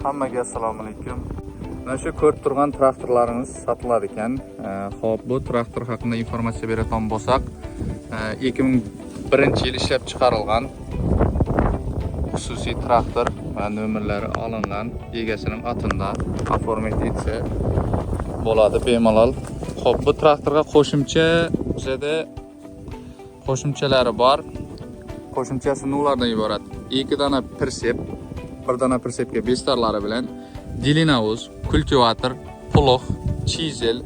Hammaga assalomu alaykum. Mana shu ko'rib turgan traktorlarimiz sotiladi ekan. Xo'p, bu traktor haqida informatsiya beradigan bo'lsak, 2001-yil ishlab chiqarilgan xususiy traktor va nomerlari olingan, egasining atında oformit etsa bo'ladi bemalol. Xo'p, bu traktorga qo'shimcha bizada qo'shimchalari bor. Qo'shimchasi nimalardan iborat? 2 dona pirsep, 1 dona pirsepga bestarlari bilan dilinavuz, kultivator, pulug', chizel,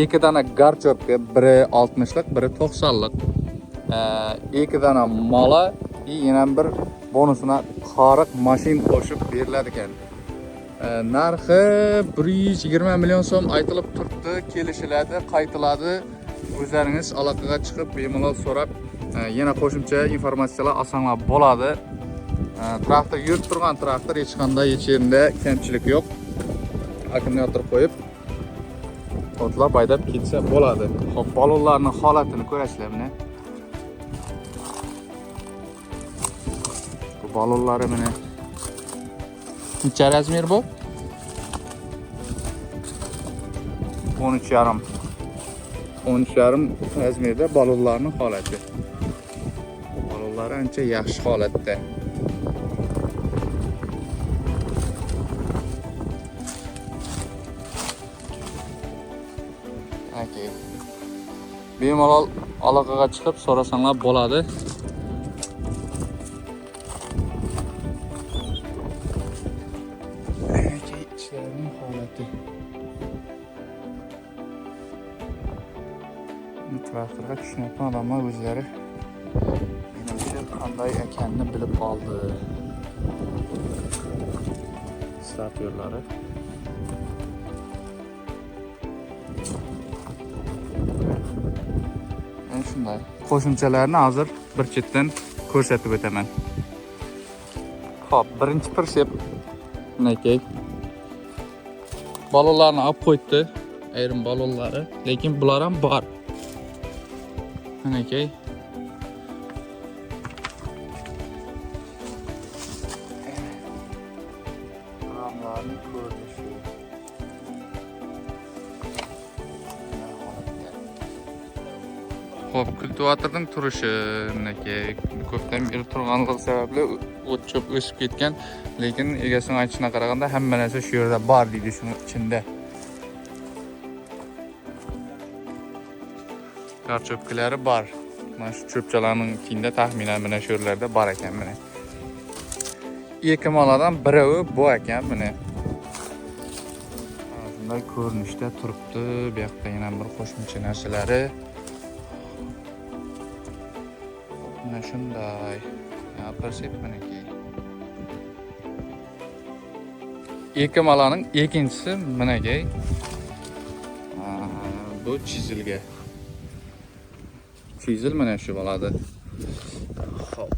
2 dona garchopga, biri 60lik, biri 90lik, 2 dona mola, yana bir bonusuna qoriq mashin qo'shib beriladi ekan. Narxi 120 million so'm aytilib turibdi, kelishiladi, qaytiladi. O'zlaringiz aloqaga chiqib bemalol so'rab, yana qo'shimcha informatsiyalar olsangiz bo'ladi. Traktor yurib turgan traktor, hech qanday hech yerda kamchilik yo'q. Akkumulyator qo'yib o'tlab haydab ketsa bo'ladi. Xo'p, balonlarning holatini ko'rasizlar mana. Bu balonlari mana necha razmer bu? 13,5. 13,5 razmerda balonlarning holati. Balonlari ancha yaxshi holatda. Okay. Bemalol aloqaga chiqib so'rasanglar bo'ladi. İçlarining holati. Traktorga tushunayotgan odamlar o'zlari menimcha qanday ekanini bilib oldi. Start yo'llari. Shunday. Qo'shimchalarni hozir bir chetdan ko'rsatib o'taman. Xo'p, birinchi pirsep nakey. Balonlarni olib qo'ydi, ayrim balonlari, lekin bular ham bor. Nakey. Ramlarni ko'rinishi. Xo'p, kultivatorning turishi nakey. Ko'pdan beri turganligi sababli o't cho'p o'sib ketgan, lekin egasining aytishiga qaraganda hamma narsa shu yerda bor deydi, shuning ichida. Garchopkalari bor. Mana shu cho'pchalarning keyinda taxminan mana shu yerlarda bor ekan mana. 2 moladan biri bu ekan mana. Shunday ko'rinishda turibdi. Bu yoqda yana bir qo'shimcha narsalari. Mana shunday. Pirsep manaki. 2 malaning ikkinchisi manaki. Bu chizelga. Chizel mana shu bo'ladi. Xo'p.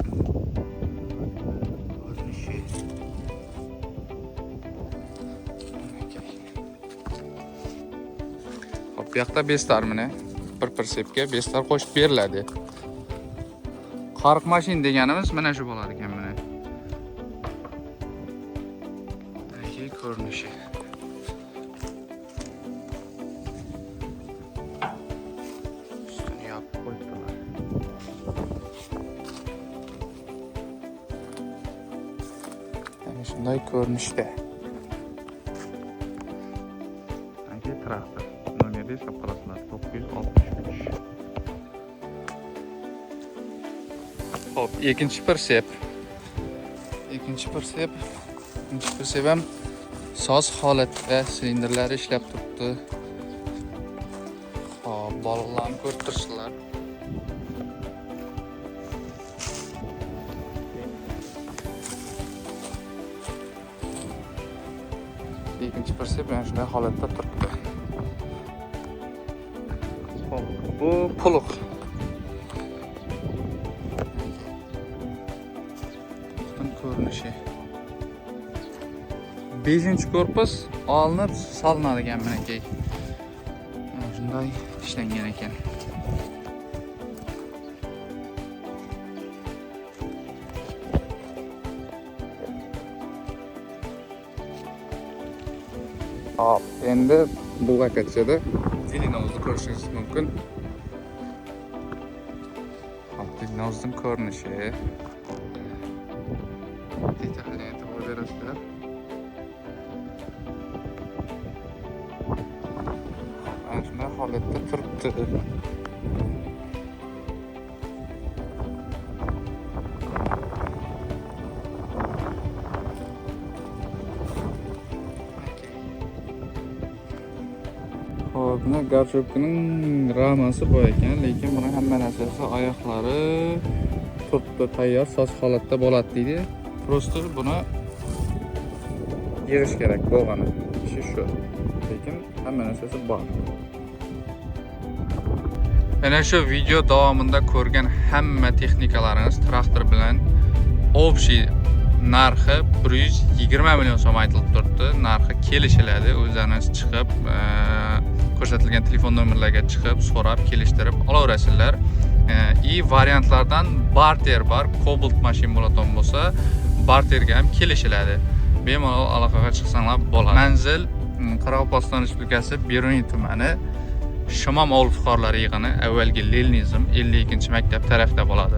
Xo'p, bu yoqda bestar mana. Bir pirsepga bestar qo'shib beriladi. Qoriq mashin deganimiz mana shu bo'lar ekan mana. Mana ko'rinishi. Ustini yopib qo'ydilar. Mana shunday ko'rinishda. Mana traktor. Nomerda hisob qilasizlar 963. Hop, ikinci pirsep. İkinci pirsep ham soz holatda, silinderlari ishlab turibdi. Hop, balonlarni ko'rib turibsizlar. İkinci pirsep yana shunday holatda turibdi. Hop, bu pulug'. Ko'rinishi. 5-korpus olinib solinadigan manaki. Shunday ishlangan ekan. Hop, endi bu vakatchada Dilinozni ko'rishingiz mumkin. Hop, Dilinozning ko'rinishi. Detallarga e'tibor berasizlar. Ana shunday holatda turibdi. Hop, buni garchokning ramasi bor ekan, lekin buni hamma narsasi oyoqlari turibdi, tayyor soz holatda bo'ladi deydi. Prosta buni yig'ish kerak bo'lgani. Ishi shu. Lekin hamma narsasi bor. Mana shu video davomida ko'rgan hamma texnikalaringiz traktor bilan общий narxi 120 million so'm aytilib turibdi. Narxi kelishiladi, o'zlaringiz chiqib ko'rsatilgan telefon nomerlariga chiqib, so'rab, kelishtirib olaverasizlar. И variantlardan barter bor, Cobalt mashin bo'ladigan bo'lsa, barterga ham kelishiladi. Bemalol aloqaga chiqsanglar bo'ladi. Manzil Qoraqalpog'iston Respublikasi Beruniy tumani Shimom ovul fuqarolari yig'ini avvalgi Leninizm 52-maktab tarafda bo'ladi.